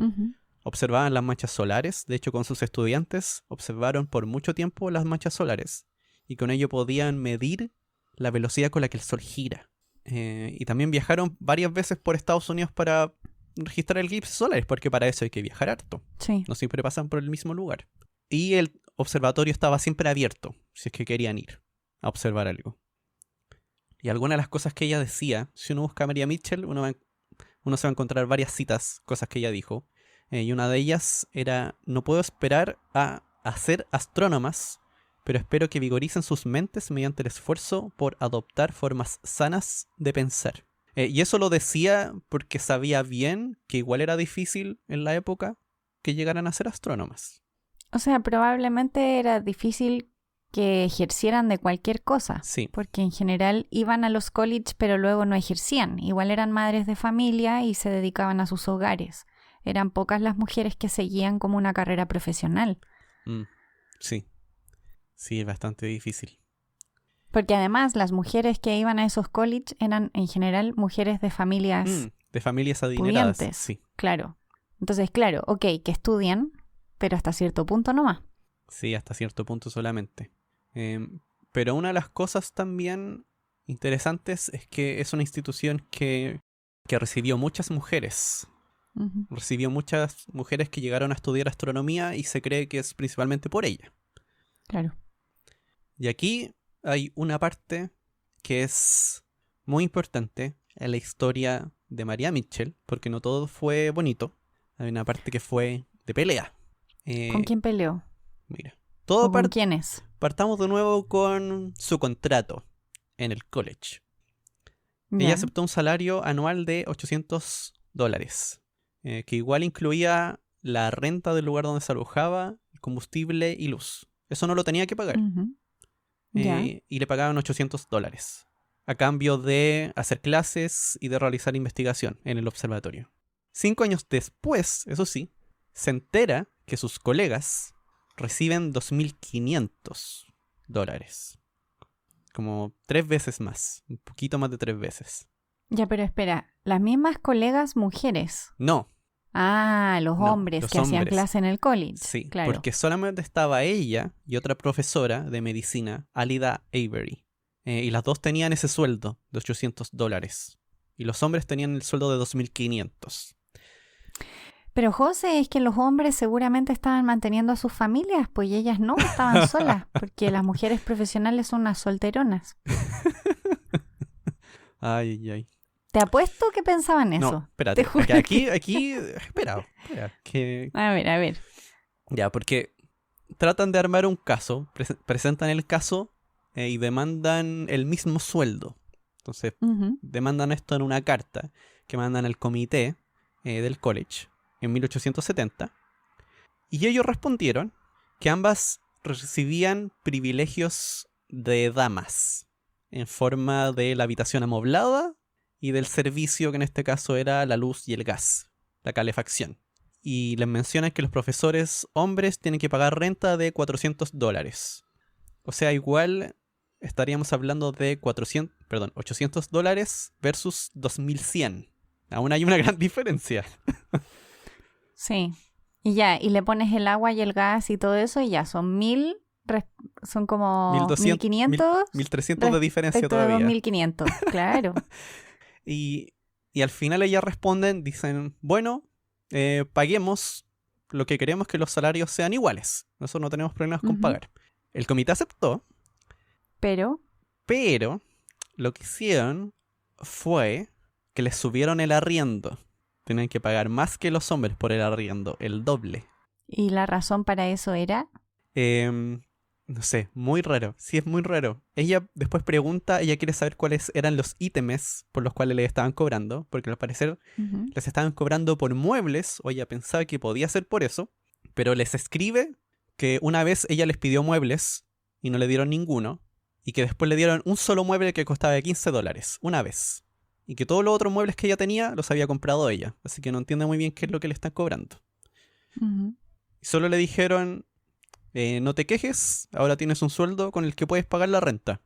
[SPEAKER 2] observaban las manchas solares. De hecho, con sus estudiantes observaron por mucho tiempo las manchas solares. Y con ello podían medir la velocidad con la que el Sol gira. Y también viajaron varias veces por Estados Unidos para registrar eclipses solares, porque para eso hay que viajar harto.
[SPEAKER 1] Sí.
[SPEAKER 2] No siempre pasan por el mismo lugar. Y el observatorio estaba siempre abierto, si es que querían ir a observar algo. Y algunas de las cosas que ella decía, si uno busca a Maria Mitchell, uno se va a encontrar varias citas, cosas que ella dijo. Y una de ellas era: no puedo esperar a ser astrónomas, pero espero que vigoricen sus mentes mediante el esfuerzo por adoptar formas sanas de pensar. Y eso lo decía porque sabía bien que igual era difícil en la época que llegaran a ser astrónomas.
[SPEAKER 1] O sea, probablemente era difícil que ejercieran de cualquier cosa.
[SPEAKER 2] Sí.
[SPEAKER 1] Porque en general iban a los college, pero luego no ejercían. Igual eran madres de familia y se dedicaban a sus hogares. Eran pocas las mujeres que seguían como una carrera profesional.
[SPEAKER 2] Sí. Sí, es bastante difícil.
[SPEAKER 1] Porque además las mujeres que iban a esos college eran en general mujeres de familias
[SPEAKER 2] de familias adineradas.
[SPEAKER 1] pudientes.
[SPEAKER 2] Sí.
[SPEAKER 1] Claro. Entonces, claro, ok, que estudian, pero hasta cierto punto nomás.
[SPEAKER 2] Sí, hasta cierto punto solamente. Pero una de las cosas también interesantes es que es una institución que recibió muchas mujeres.
[SPEAKER 1] Uh-huh.
[SPEAKER 2] Recibió muchas mujeres que llegaron a estudiar astronomía y se cree que es principalmente por ella.
[SPEAKER 1] Claro.
[SPEAKER 2] Y aquí hay una parte que es muy importante en la historia de Maria Mitchell, porque no todo fue bonito. Hay una parte que fue de pelea.
[SPEAKER 1] ¿Con quién peleó?
[SPEAKER 2] Mira,
[SPEAKER 1] ¿O con quiénes?
[SPEAKER 2] Partamos de nuevo con su contrato en el college.
[SPEAKER 1] Ya.
[SPEAKER 2] Ella aceptó un salario anual de $800, que igual incluía la renta del lugar donde se alojaba, combustible y luz. Eso no lo tenía que pagar.
[SPEAKER 1] Uh-huh. Ya.
[SPEAKER 2] Y le pagaban $800 a cambio de hacer clases y de realizar investigación en el observatorio. 5 años después, eso sí, se entera que sus colegas reciben $2,500. Como 3 veces más. Un poquito más de 3 veces.
[SPEAKER 1] Ya, pero espera, ¿las mismas colegas mujeres?
[SPEAKER 2] No.
[SPEAKER 1] Ah, los hombres que hacían clase en el college.
[SPEAKER 2] Sí,
[SPEAKER 1] claro.
[SPEAKER 2] porque solamente estaba ella y otra profesora de medicina, Alida Avery. Y las dos tenían ese sueldo de $800. Y los hombres tenían el sueldo de $2,500.
[SPEAKER 1] Pero José, es que los hombres seguramente estaban manteniendo a sus familias, pues y ellas no, estaban solas, porque las mujeres profesionales son unas solteronas.
[SPEAKER 2] Ay, ay.
[SPEAKER 1] Te apuesto que pensaban eso.
[SPEAKER 2] No, espérate.
[SPEAKER 1] Te juro
[SPEAKER 2] Aquí, espera.
[SPEAKER 1] A ver.
[SPEAKER 2] Ya, porque tratan de armar un caso, presentan el caso y demandan el mismo sueldo. Entonces, demandan esto en una carta que mandan al comité del college en 1870. Y ellos respondieron que ambas recibían privilegios de damas en forma de la habitación amoblada y del servicio que en este caso era la luz y el gas, la calefacción. Y les mencionan que los profesores hombres tienen que pagar renta de $400. O sea, igual estaríamos hablando de $800 versus 2,100. Aún hay una gran diferencia.
[SPEAKER 1] Sí. Y ya, y le pones el agua y el gas y todo eso y ya, son 1,000, son como 1,500.
[SPEAKER 2] 1,300 de diferencia todavía.
[SPEAKER 1] 2,500, claro.
[SPEAKER 2] Y al final ellas responden, dicen, bueno, paguemos lo que queremos, que los salarios sean iguales. Nosotros no tenemos problemas con pagar. El comité aceptó. Pero lo que hicieron fue que les subieron el arriendo. Tenían que pagar más que los hombres por el arriendo, el doble.
[SPEAKER 1] ¿Y la razón para eso era?
[SPEAKER 2] No sé, muy raro. Sí, es muy raro. Ella después pregunta, ella quiere saber cuáles eran los ítems por los cuales le estaban cobrando, porque al parecer les estaban cobrando por muebles, o ella pensaba que podía ser por eso, pero les escribe que una vez ella les pidió muebles y no le dieron ninguno, y que después le dieron un solo mueble que costaba $15, una vez. Y que todos los otros muebles que ella tenía los había comprado ella, así que no entiende muy bien qué es lo que le están cobrando. Y solo le dijeron, no te quejes, ahora tienes un sueldo con el que puedes pagar la renta.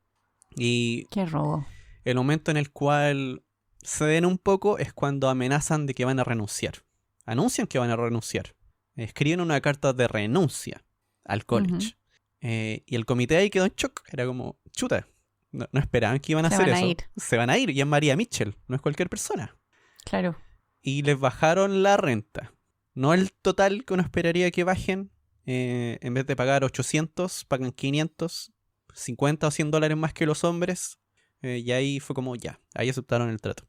[SPEAKER 2] Y
[SPEAKER 1] qué robo.
[SPEAKER 2] El momento en el cual ceden un poco es cuando amenazan de que van a renunciar. Anuncian que van a renunciar. Escriben una carta de renuncia al college. Y el comité ahí quedó en shock. Era como, chuta, no esperaban que iban a hacer eso. Se van a ir. Y es María Mitchell, no es cualquier persona.
[SPEAKER 1] Claro.
[SPEAKER 2] Y les bajaron la renta. No el total que uno esperaría que bajen. En vez de pagar 800, pagan 500, 50 o $100 más que los hombres. Y ahí fue como, ya, ahí aceptaron el trato.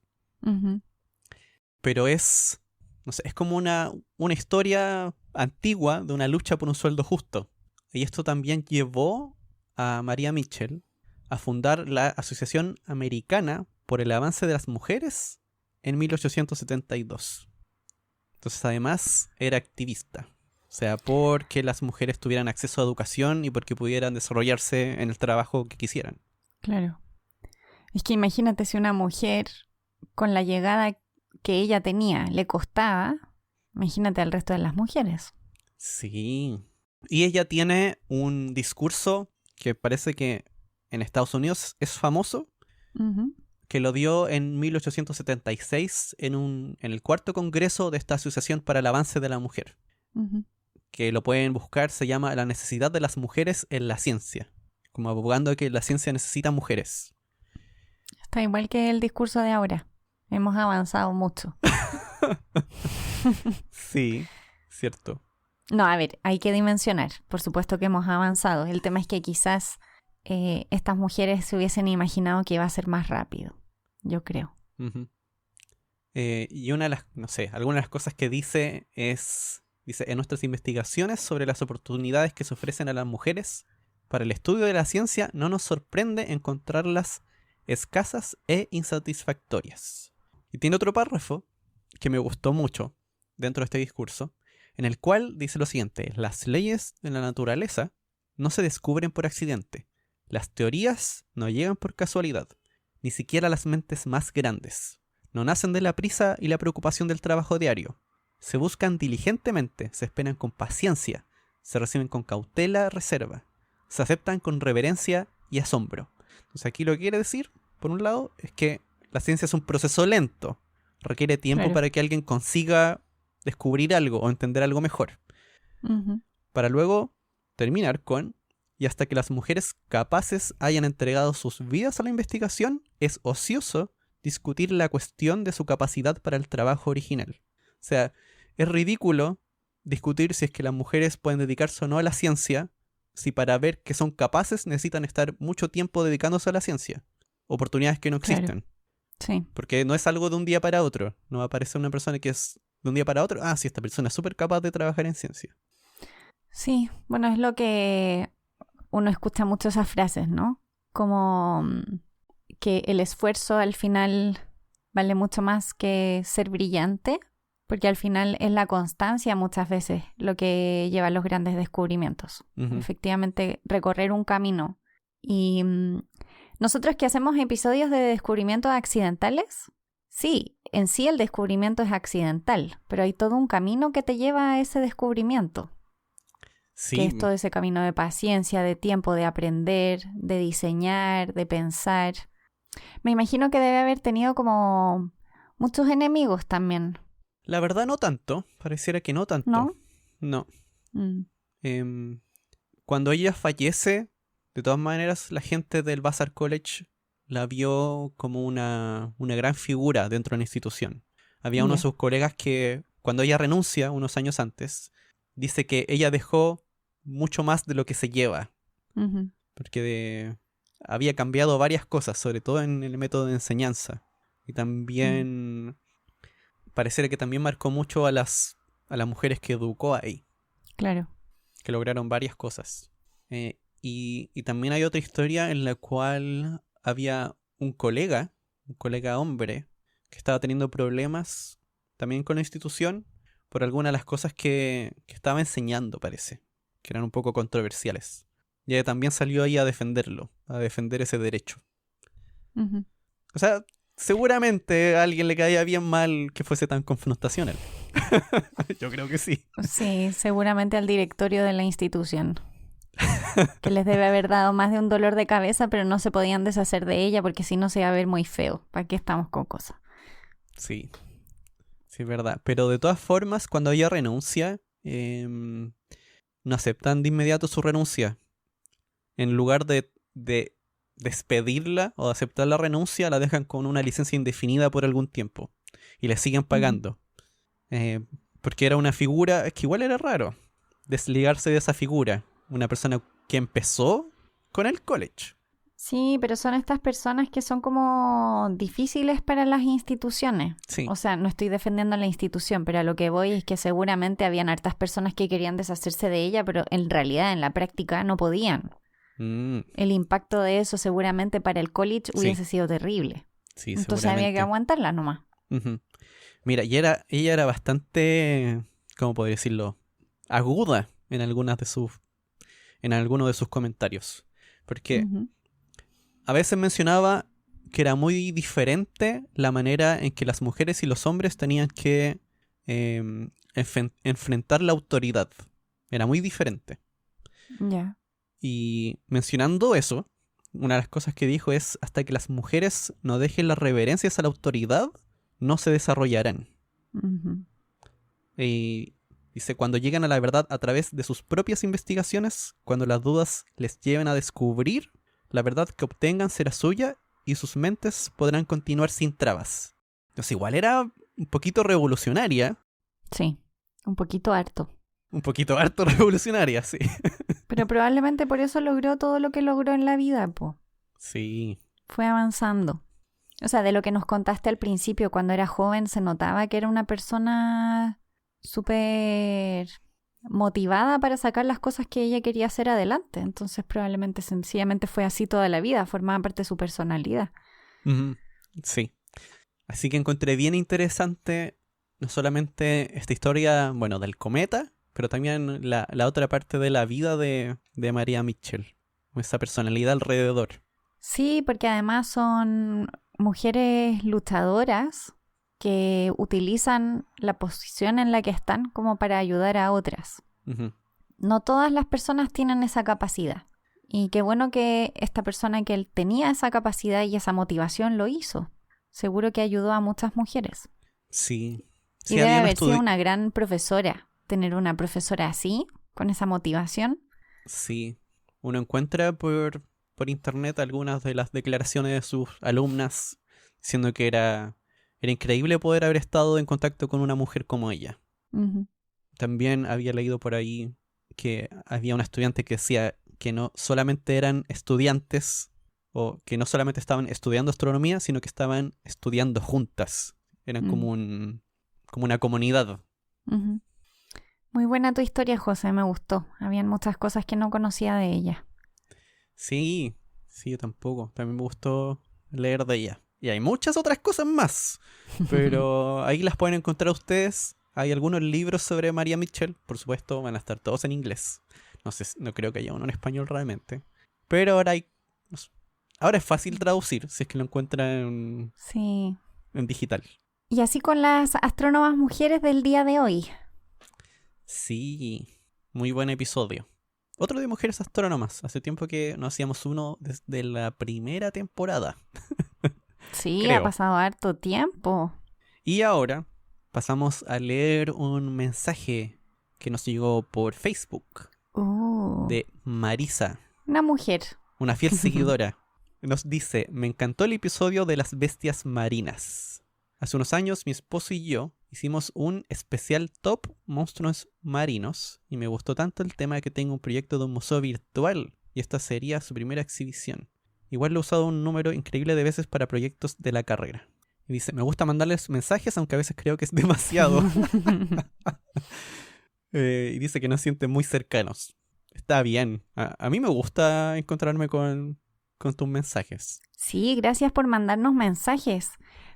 [SPEAKER 2] Pero no sé, es como una historia antigua de una lucha por un sueldo justo. Y esto también llevó a María Mitchell a fundar la Asociación Americana por el Avance de las Mujeres en 1872. Entonces, además, era activista. O sea, porque las mujeres tuvieran acceso a educación y porque pudieran desarrollarse en el trabajo que quisieran.
[SPEAKER 1] Claro. Es que imagínate si una mujer, con la llegada que ella tenía, le costaba, imagínate al resto de las mujeres.
[SPEAKER 2] Sí. Y ella tiene un discurso que parece que en Estados Unidos es famoso, que lo dio en 1876 en el cuarto congreso de esta Asociación para el Avance de la Mujer. Que lo pueden buscar, se llama La necesidad de las mujeres en la ciencia. Como abogando de que la ciencia necesita mujeres.
[SPEAKER 1] Está igual que el discurso de ahora. Hemos avanzado mucho.
[SPEAKER 2] Sí, cierto.
[SPEAKER 1] No, a ver, hay que dimensionar. Por supuesto que hemos avanzado. El tema es que quizás estas mujeres se hubiesen imaginado que iba a ser más rápido. Yo creo.
[SPEAKER 2] Y una de las, no sé, algunas de las cosas que dice, en nuestras investigaciones sobre las oportunidades que se ofrecen a las mujeres para el estudio de la ciencia, no nos sorprende encontrarlas escasas e insatisfactorias. Y tiene otro párrafo que me gustó mucho dentro de este discurso, en el cual dice lo siguiente: las leyes de la naturaleza no se descubren por accidente, las teorías no llegan por casualidad, ni siquiera las mentes más grandes. No nacen de la prisa y la preocupación del trabajo diario. Se buscan diligentemente, se esperan con paciencia, se reciben con cautela, reserva, se aceptan con reverencia y asombro. Entonces aquí lo que quiere decir, por un lado, es que la ciencia es un proceso lento. Requiere tiempo para que alguien consiga descubrir algo o entender algo mejor. Para luego terminar con: y hasta que las mujeres capaces hayan entregado sus vidas a la investigación, es ocioso discutir la cuestión de su capacidad para el trabajo original. O sea, es ridículo discutir si es que las mujeres pueden dedicarse o no a la ciencia, si para ver que son capaces necesitan estar mucho tiempo dedicándose a la ciencia. Oportunidades que no existen.
[SPEAKER 1] Claro. Sí.
[SPEAKER 2] Porque no es algo de un día para otro. No va a aparecer una persona que es de un día para otro. Sí, esta persona es súper capaz de trabajar en ciencia.
[SPEAKER 1] Sí, bueno, es lo que uno escucha mucho esas frases, ¿no? Como que el esfuerzo al final vale mucho más que ser brillante, porque al final es la constancia muchas veces lo que lleva a los grandes descubrimientos. Efectivamente, recorrer un camino. Y nosotros que hacemos episodios de descubrimientos accidentales, sí, en sí el descubrimiento es accidental, pero hay todo un camino que te lleva a ese descubrimiento. Sí. Que es todo ese camino de paciencia, de tiempo, de aprender, de diseñar, de pensar. Me imagino que debe haber tenido como muchos enemigos también.
[SPEAKER 2] La verdad no tanto, pareciera que no tanto. No. Cuando ella fallece, de todas maneras la gente del Vassar College la vio como una gran figura dentro de la institución. Había uno de sus colegas que, cuando ella renuncia unos años antes, dice que ella dejó mucho más de lo que se lleva. Porque había cambiado varias cosas, sobre todo en el método de enseñanza. Y también pareciera que también marcó mucho a las mujeres que educó ahí.
[SPEAKER 1] Claro.
[SPEAKER 2] que lograron varias cosas. Y también hay otra historia en la cual había un colega hombre, que estaba teniendo problemas también con la institución por algunas de las cosas que estaba enseñando, parece, que eran un poco controversiales. Y ella también salió ahí a defenderlo, a defender ese derecho.
[SPEAKER 1] Ujú.
[SPEAKER 2] O sea, seguramente a alguien le caía bien mal que fuese tan confrontacional. Yo creo que sí.
[SPEAKER 1] Sí, seguramente al directorio de la institución, que les debe haber dado más de un dolor de cabeza, pero no se podían deshacer de ella porque si no se iba a ver muy feo. ¿Para qué estamos con cosas?
[SPEAKER 2] Sí, sí, es verdad. Pero de todas formas, cuando ella renuncia, no aceptan de inmediato su renuncia. En lugar de despedirla o de aceptar la renuncia, la dejan con una licencia indefinida por algún tiempo. Y le siguen pagando. Porque era una figura, es que igual era raro desligarse de esa figura. Una persona que empezó con el college.
[SPEAKER 1] Sí, pero son estas personas que son como difíciles para las instituciones.
[SPEAKER 2] Sí.
[SPEAKER 1] O sea, no estoy defendiendo a la institución, pero a lo que voy es que seguramente habían hartas personas que querían deshacerse de ella, pero en realidad, en la práctica, no podían. El impacto de eso seguramente para el college hubiese sido terrible.
[SPEAKER 2] Sí,
[SPEAKER 1] entonces había que aguantarla nomás.
[SPEAKER 2] Uh-huh. Mira, ella era bastante, ¿cómo podría decirlo? Aguda en algunos de sus comentarios. Porque a veces mencionaba que era muy diferente la manera en que las mujeres y los hombres tenían que enfrentar la autoridad. Era muy diferente.
[SPEAKER 1] Ya.
[SPEAKER 2] Y mencionando eso, una de las cosas que dijo es: hasta que las mujeres no dejen las reverencias a la autoridad, no se desarrollarán. Y dice: cuando llegan a la verdad a través de sus propias investigaciones, cuando las dudas les lleven a descubrir, la verdad que obtengan será suya y sus mentes podrán continuar sin trabas. Entonces igual era un poquito revolucionaria.
[SPEAKER 1] Sí, un poquito harto.
[SPEAKER 2] Un poquito harto revolucionaria, sí.
[SPEAKER 1] Pero probablemente por eso logró todo lo que logró en la vida, po.
[SPEAKER 2] Sí.
[SPEAKER 1] Fue avanzando. O sea, de lo que nos contaste al principio, cuando era joven, se notaba que era una persona súper motivada para sacar las cosas que ella quería hacer adelante. Entonces probablemente sencillamente fue así toda la vida, formaba parte de su personalidad.
[SPEAKER 2] Sí. Así que encontré bien interesante no solamente esta historia, bueno, del cometa, pero también la otra parte de la vida de Maria Mitchell, esa personalidad alrededor.
[SPEAKER 1] Sí, porque además son mujeres luchadoras que utilizan la posición en la que están como para ayudar a otras. No todas las personas tienen esa capacidad. Y qué bueno que esta persona que él tenía esa capacidad y esa motivación lo hizo. Seguro que ayudó a muchas mujeres.
[SPEAKER 2] Sí.
[SPEAKER 1] Y debe haber sido una gran profesora. Tener una profesora así, con esa motivación.
[SPEAKER 2] Sí. Uno encuentra por internet algunas de las declaraciones de sus alumnas diciendo que era increíble poder haber estado en contacto con una mujer como ella. También había leído por ahí que había una estudiante que decía que no solamente eran estudiantes o que no solamente estaban estudiando astronomía, sino que estaban estudiando juntas. Eran como una comunidad.
[SPEAKER 1] Muy buena tu historia, José, me gustó. Habían muchas cosas que no conocía de ella.
[SPEAKER 2] Sí, yo tampoco. También me gustó leer de ella. Y hay muchas otras cosas más, pero ahí las pueden encontrar ustedes. Hay algunos libros sobre Maria Mitchell, por supuesto, van a estar todos en inglés. No creo que haya uno en español realmente. Pero ahora es fácil traducir, si es que lo encuentran en digital.
[SPEAKER 1] Y así con las astrónomas mujeres del día de hoy.
[SPEAKER 2] Sí, muy buen episodio. Otro de mujeres astrónomas. Hace tiempo que no hacíamos uno desde la primera temporada.
[SPEAKER 1] Sí, creo. Ha pasado harto tiempo.
[SPEAKER 2] Y ahora pasamos a leer un mensaje que nos llegó por Facebook de Marisa.
[SPEAKER 1] Una mujer.
[SPEAKER 2] Una fiel seguidora. Nos dice: me encantó el episodio de las bestias marinas. Hace unos años mi esposo y yo hicimos un especial top monstruos marinos y me gustó tanto el tema que tengo un proyecto de un museo virtual y esta sería su primera exhibición. Igual lo he usado un número increíble de veces para proyectos de la carrera. Y dice: me gusta mandarles mensajes, aunque a veces creo que es demasiado. Y dice que nos sienten muy cercanos. está bien. A mí me gusta encontrarme con tus mensajes.
[SPEAKER 1] Sí, gracias por mandarnos mensajes.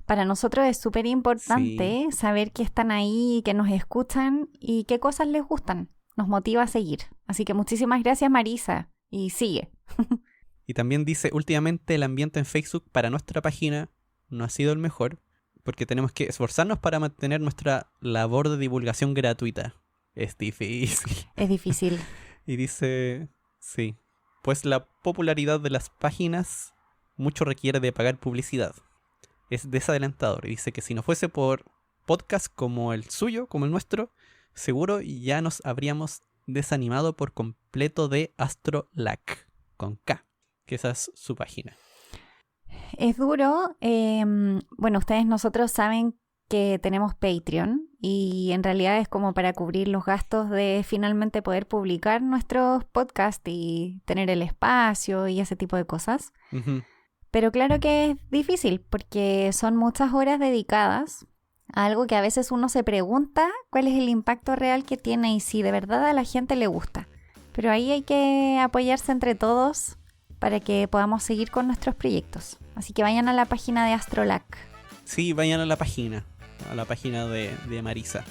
[SPEAKER 1] Para nosotros es súper importante saber que están ahí, que nos escuchan y qué cosas les gustan. Nos motiva a seguir. Así que muchísimas gracias, Marisa. Y sigue.
[SPEAKER 2] Y también dice, últimamente el ambiente en Facebook para nuestra página no ha sido el mejor, porque tenemos que esforzarnos para mantener nuestra labor de divulgación gratuita. Es difícil.
[SPEAKER 1] Es difícil.
[SPEAKER 2] Y dice, sí, pues la popularidad de las páginas mucho requiere de pagar publicidad. Es desalentador. Y dice que si no fuese por podcasts como el suyo, como el nuestro, seguro ya nos habríamos desanimado por completo de Astrolac, con K, que esa es su página.
[SPEAKER 1] Es duro. Bueno, nosotros saben que tenemos Patreon y en realidad es como para cubrir los gastos de finalmente poder publicar nuestros podcasts y tener el espacio y ese tipo de cosas.
[SPEAKER 2] Uh-huh.
[SPEAKER 1] Pero claro que es difícil porque son muchas horas dedicadas a algo que a veces uno se pregunta cuál es el impacto real que tiene y si de verdad a la gente le gusta. Pero ahí hay que apoyarse entre todos para que podamos seguir con nuestros proyectos. Así que vayan a la página de Astrolac.
[SPEAKER 2] Sí, vayan a la página de Marisa,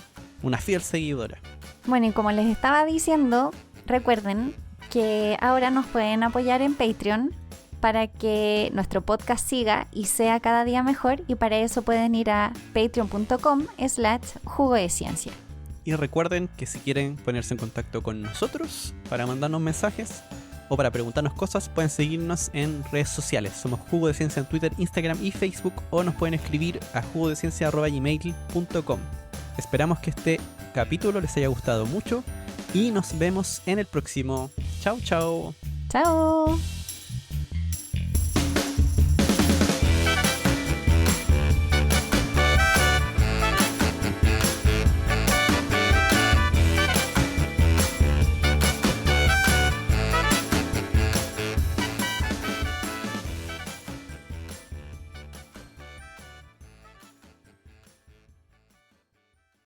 [SPEAKER 2] una fiel seguidora.
[SPEAKER 1] Bueno, y como les estaba diciendo, recuerden que ahora nos pueden apoyar en Patreon para que nuestro podcast siga y sea cada día mejor, y para eso pueden ir a patreon.com/jugo de ciencia.
[SPEAKER 2] Y recuerden que si quieren ponerse en contacto con nosotros para mandarnos mensajes o para preguntarnos cosas, pueden seguirnos en redes sociales. Somos Jugo de Ciencia en Twitter, Instagram y Facebook, o nos pueden escribir a jugodeciencia@gmail.com. Esperamos que este capítulo les haya gustado mucho y nos vemos en el próximo. Chao, chao.
[SPEAKER 1] ¡Chao!